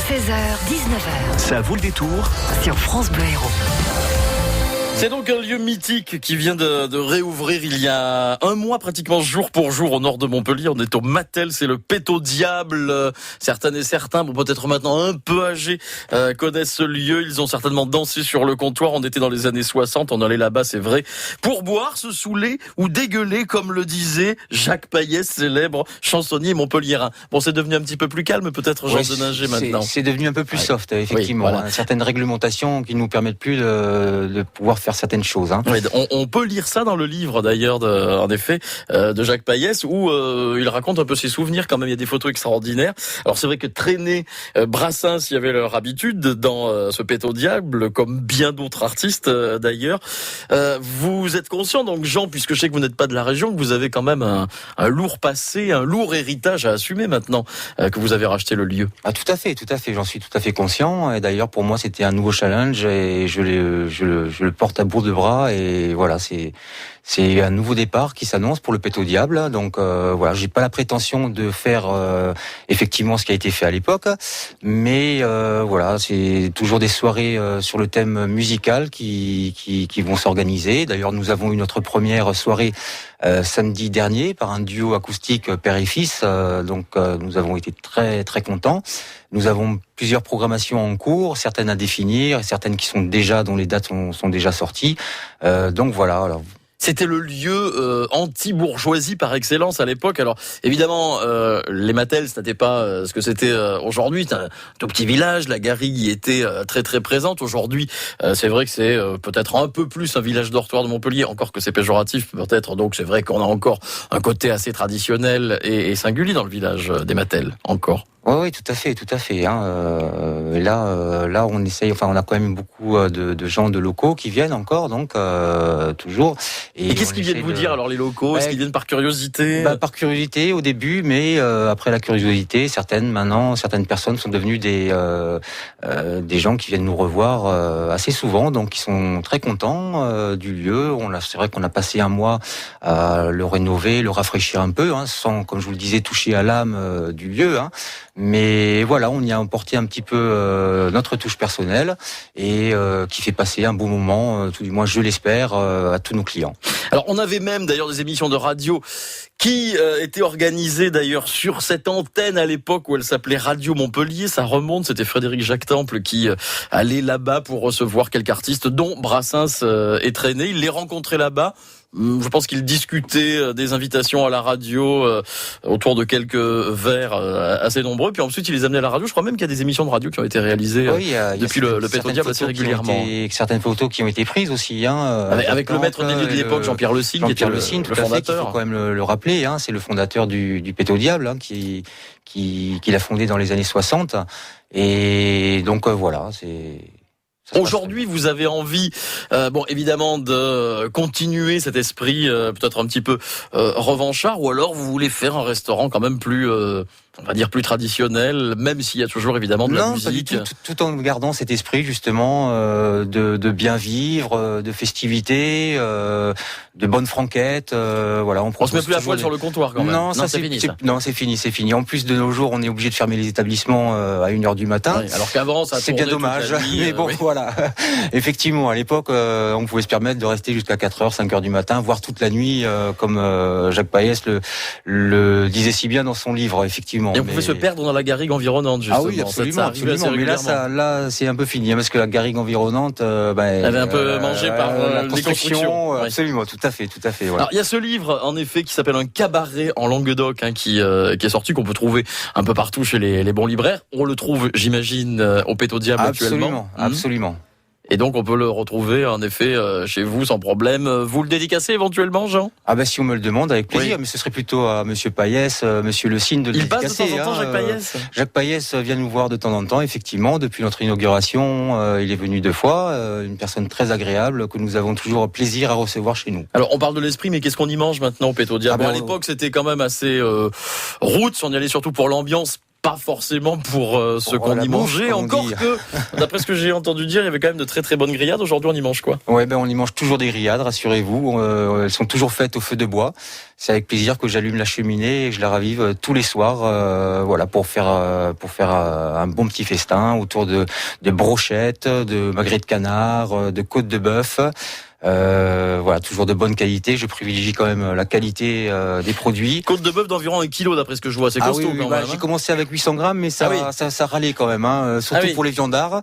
16h, 19h. Ça vaut le détour sur France Bleu Héros. C'est donc un lieu mythique qui vient de réouvrir il y a un mois, pratiquement jour pour jour, au nord de Montpellier. On est au Mattel, c'est le Péto Diable. Certaines et certains, bon, peut-être maintenant un peu âgés, connaissent ce lieu. Ils ont certainement dansé sur le comptoir. On était dans les années 60, on allait là-bas, c'est vrai, pour boire, se saouler ou dégueuler, comme le disait Jacques Payès, célèbre chansonnier montpelliérain. Bon, c'est devenu un petit peu plus calme, peut-être, Jean Deninger, maintenant. C'est devenu un peu plus soft, effectivement. Oui, voilà. Certaines réglementations qui nous permettent plus de pouvoir faire certaines choses. Oui, on peut lire ça dans le livre d'ailleurs, en effet, de Jacques Payès, où il raconte un peu ses souvenirs. Quand même, il y a des photos extraordinaires. Alors c'est vrai que traîner Brassens y avait leur habitude dans ce Péto Diable, comme bien d'autres artistes d'ailleurs. Vous êtes conscient, donc Jean, puisque je sais que vous n'êtes pas de la région, que vous avez quand même un lourd passé, un lourd héritage à assumer maintenant que vous avez racheté le lieu. Ah, tout à fait. J'en suis tout à fait conscient. Et d'ailleurs, pour moi, c'était un nouveau challenge et je le porte à bout de bras. Et voilà, c'est un nouveau départ qui s'annonce pour le Péto Diable. Donc voilà, j'ai pas la prétention de faire effectivement ce qui a été fait à l'époque, mais voilà, c'est toujours des soirées sur le thème musical qui vont s'organiser. D'ailleurs, nous avons eu notre première soirée samedi dernier par un duo acoustique père et fils. Donc nous avons été très très contents. Nous avons plusieurs programmations en cours, certaines à définir, certaines qui sont déjà, dont les dates sont déjà sorties. Donc voilà. Alors, c'était le lieu anti-bourgeoisie par excellence à l'époque. Alors évidemment, les Mattel, ce n'était pas ce que c'était aujourd'hui. C'était un tout petit village. La Garrigue y était très très présente. Aujourd'hui, c'est vrai que c'est peut-être un peu plus un village dortoir de Montpellier, encore que c'est péjoratif peut-être. Donc c'est vrai qu'on a encore un côté assez traditionnel et singulier dans le village des Mattel, encore. Oui, tout à fait. Là, on essaye. Enfin, on a quand même beaucoup de gens de locaux qui viennent encore, donc toujours. Et qu'est-ce qu'ils viennent vous dire alors, les locaux? Est-ce qu'ils viennent par curiosité? Par curiosité au début, mais après la curiosité, certaines personnes sont devenues des gens qui viennent nous revoir assez souvent, donc ils sont très contents du lieu. C'est vrai qu'on a passé un mois à le rénover, le rafraîchir un peu, sans, comme je vous le disais, toucher à l'âme du lieu. Mais voilà, on y a apporté un petit peu notre touche personnelle et qui fait passer un bon moment, tout du moins je l'espère, à tous nos clients. Alors on avait même d'ailleurs des émissions de radio qui étaient organisées d'ailleurs sur cette antenne à l'époque où elle s'appelait Radio Montpellier. Ça remonte, c'était Frédéric Jacques Temple qui allait là-bas pour recevoir quelques artistes dont Brassens est traîné. Il les rencontrait là-bas. Je pense qu'ils discutaient des invitations à la radio autour de quelques verres assez nombreux. Puis ensuite, ils les amenaient à la radio. Je crois même qu'il y a des émissions de radio qui ont été réalisées depuis le Péto Diable assez régulièrement. Certaines photos qui ont été prises aussi. Avec le maître dédié de l'époque, Jean-Pierre Le Signe, qui était le fondateur. Il faut quand même le rappeler. C'est le fondateur du Péto Diable qui l'a fondé dans les années 60. Et donc voilà, c'est... Aujourd'hui, vous avez envie, évidemment, de continuer cet esprit peut-être un petit peu revanchard, ou alors vous voulez faire un restaurant quand même plus, on va dire plus traditionnel, même s'il y a toujours évidemment de la musique. Pas du tout en gardant cet esprit justement de bien vivre, de festivité, de bonnes franquettes. Voilà, on se met plus à poil sur le comptoir quand même. Non, c'est fini. En plus de nos jours, on est obligé de fermer les établissements à 1h du matin. Oui, alors qu'avant, ça c'est bien dommage. Mais bon, voilà. Effectivement, à l'époque, on pouvait se permettre de rester jusqu'à 4h, 5h du matin, voire toute la nuit, comme Jacques Payès le disait si bien dans son livre, effectivement. Et on pouvait se perdre dans la garrigue environnante, justement. Ah oui, absolument. Mais là, c'est un peu fini, parce que la garrigue environnante, elle avait un peu mangé par la les construction. Ouais. Absolument, tout à fait. Voilà. Alors, il y a ce livre, en effet, qui s'appelle Un cabaret en Languedoc, qui est sorti, qu'on peut trouver un peu partout chez les bons libraires. On le trouve, j'imagine, au Péto Diable actuellement. Absolument. Et donc on peut le retrouver en effet chez vous sans problème. Vous le dédicacez éventuellement, Jean ? Si on me le demande, avec plaisir. Oui. Mais ce serait plutôt à Monsieur Payès, Monsieur Le Signe de le dédicacer. Il passe de temps en temps, Jacques Payès. Jacques Payès vient nous voir de temps en temps, effectivement. Depuis notre inauguration, il est venu 2 fois. Une personne très agréable que nous avons toujours plaisir à recevoir chez nous. Alors on parle de l'esprit, mais qu'est-ce qu'on y mange maintenant au Péto Diable ? À l'époque, c'était quand même assez roots. On y allait surtout pour l'ambiance. pas forcément pour ce qu'on y mangeait. Encore que, d'après ce que j'ai entendu dire, il y avait quand même de très très bonnes grillades. Aujourd'hui, on y mange quoi? Ouais, on y mange toujours des grillades, rassurez-vous. Elles sont toujours faites au feu de bois. C'est avec plaisir que j'allume la cheminée et je la ravive tous les soirs, pour faire un bon petit festin autour de brochettes, de magrets de canard, de côtes de bœuf. Toujours de bonne qualité. Je privilégie quand même la qualité des produits. Côte de bœuf d'environ 1 kilo d'après ce que je vois, c'est costaud quand même. J'ai commencé avec 800 grammes, mais ça râlait quand même, surtout pour les viandards.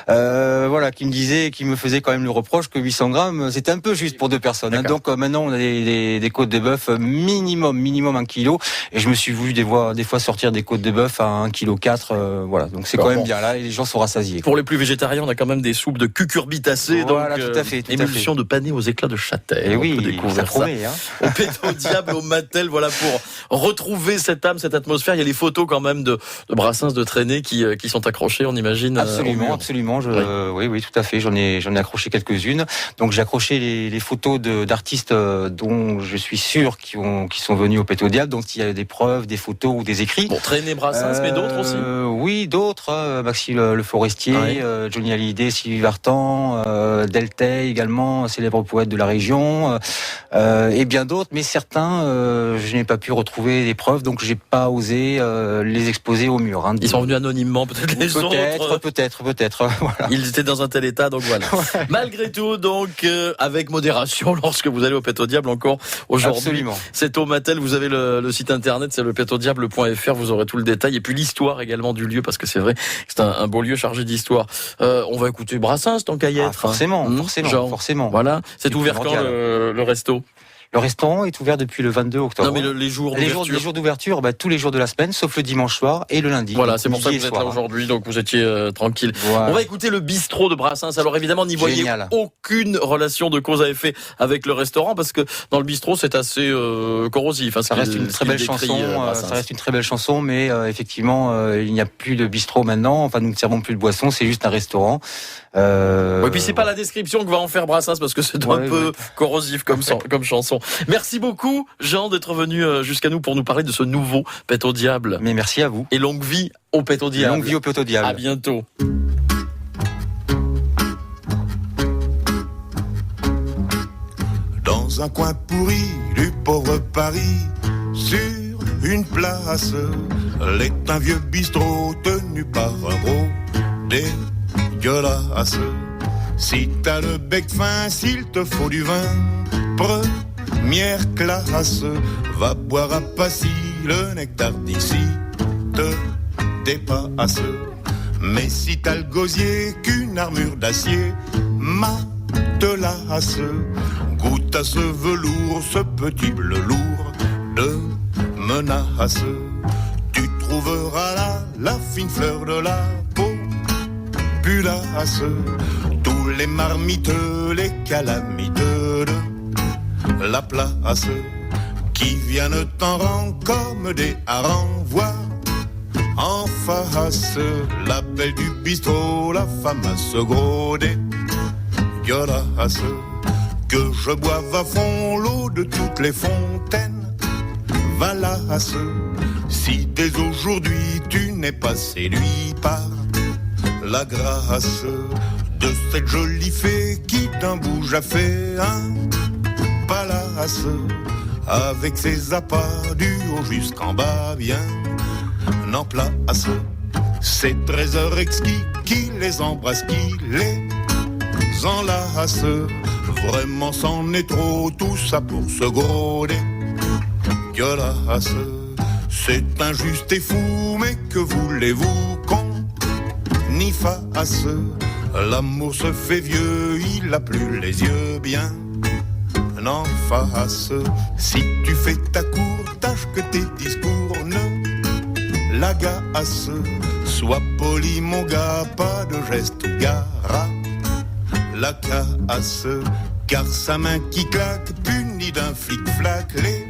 Qui me faisait quand même le reproche que 800 grammes, c'était un peu juste pour 2 personnes. Donc maintenant, on a des côtes de bœuf minimum 1 kilo. Et je me suis voulu des fois sortir des côtes de bœuf à 1,4 kg. Donc c'est quand même bien là, et les gens sont rassasiés. Pour les plus végétariens, on a quand même des soupes de cucurbitacées. Voilà, tout à fait. Émulsion de panais aux éclats de châtaigne. Et oui, ça promet. Au Péto Diable, au Mattel, pour retrouver cette âme, cette atmosphère. Il y a les photos quand même de Brassens de traînées qui sont accrochées, on imagine. Absolument. Oui, tout à fait. J'en ai accroché quelques-unes. Donc j'ai accroché les photos d'artistes dont je suis sûr qui sont venus au Péto Diable. Donc il y a des preuves, des photos ou des écrits. Bon, traînées Brassens, mais d'autres aussi. Oui, d'autres. Maxime Le Forestier, Johnny Hallyday, Sylvie Vartan, Deltay également, célèbre poète de la région, et bien d'autres, mais certains, je n'ai pas pu retrouver des preuves, donc j'ai pas osé les exposer au mur. Ils sont venus anonymement, peut-être les autres. Peut-être. Voilà. Ils étaient dans un tel état, donc voilà. Ouais. Malgré tout, donc avec modération, lorsque vous allez au Péto Diable encore aujourd'hui. Absolument. C'est au Mattel, vous avez le site internet, c'est le pétodiable.fr, vous aurez tout le détail, et puis l'histoire également du lieu, parce que c'est vrai, c'est un beau lieu chargé d'histoire. On va écouter Brassens, tant qu'à y être. Forcément. Voilà. C'est ouvert quand le resto? Le restaurant est ouvert depuis le 22 octobre. Non, mais les jours d'ouverture. Les jours d'ouverture, tous les jours de la semaine, sauf le dimanche soir et le lundi. Voilà, c'est pour ça que vous êtes là aujourd'hui, donc vous étiez tranquille. Voilà. On va écouter le bistrot de Brassens. Alors évidemment, n'y voyez aucune relation de cause à effet avec le restaurant, parce que dans le bistrot, c'est assez corrosif. Ça reste une très belle chanson, mais effectivement, il n'y a plus de bistrot maintenant. Enfin, nous ne servons plus de boissons, c'est juste un restaurant. Et puis c'est pas la description que va en faire Brassens, parce que c'est un peu corrosif comme chanson. Merci beaucoup, Jean, d'être venu jusqu'à nous pour nous parler de ce nouveau Péto Diable. Mais merci à vous. Et longue vie au Péto Diable. Longue vie au Péto Diable. À bientôt. Dans un coin pourri du pauvre Paris, sur une place, l'est un vieux bistrot tenu par un gros dégueulasse. Si t'as le bec fin, s'il te faut du vin, première classe, va boire à Passy, le nectar d'ici te dépasse. Mais si t'as le gosier qu'une armure d'acier matelasse, goûte à ce velours, ce petit bleu lourd de menace. Tu trouveras là la fine fleur de la populace, tous les marmiteux, les calamiteux de la place, qui viennent en rang comme des harengs, voir en face la belle du bistrot, la femme à ce gros dégueulasse. Que je boive à fond l'eau de toutes les fontaines valasse, si dès aujourd'hui tu n'es pas séduit par la grâce de cette jolie fée qui d'un bout a fait un palace, avec ses appâts du haut jusqu'en bas bien en place. Ces trésors exquis qui les embrassent, qui les enlace, vraiment c'en est trop, tout ça pour ce gros dégueulasse. C'est injuste et fou, mais que voulez-vous qu'on y fasse? L'amour se fait vieux, il a plus les yeux bien en face. Si tu fais ta cour, tâche que tes discours ne l'agacent. Sois poli mon gars, pas de geste gara la casse, car sa main qui claque punit d'un flic-flac les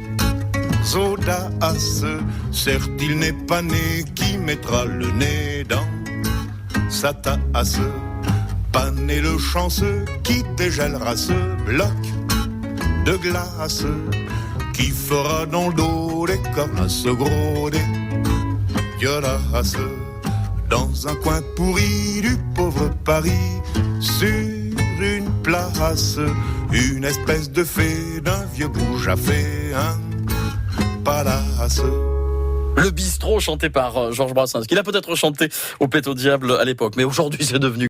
audaces. Certes il n'est pas né qui mettra le nez dans sa tasse, pas né le chanceux qui dégèlera ce bloc de glace, qui fera dans le dos les cornes à ce gros violace. Dans un coin pourri du pauvre Paris, sur une place, une espèce de fée d'un vieux bouge a fait un palace. Le bistrot chanté par Georges Brassens, qu'il a peut-être chanté au Pète au Diable à l'époque, mais aujourd'hui c'est devenu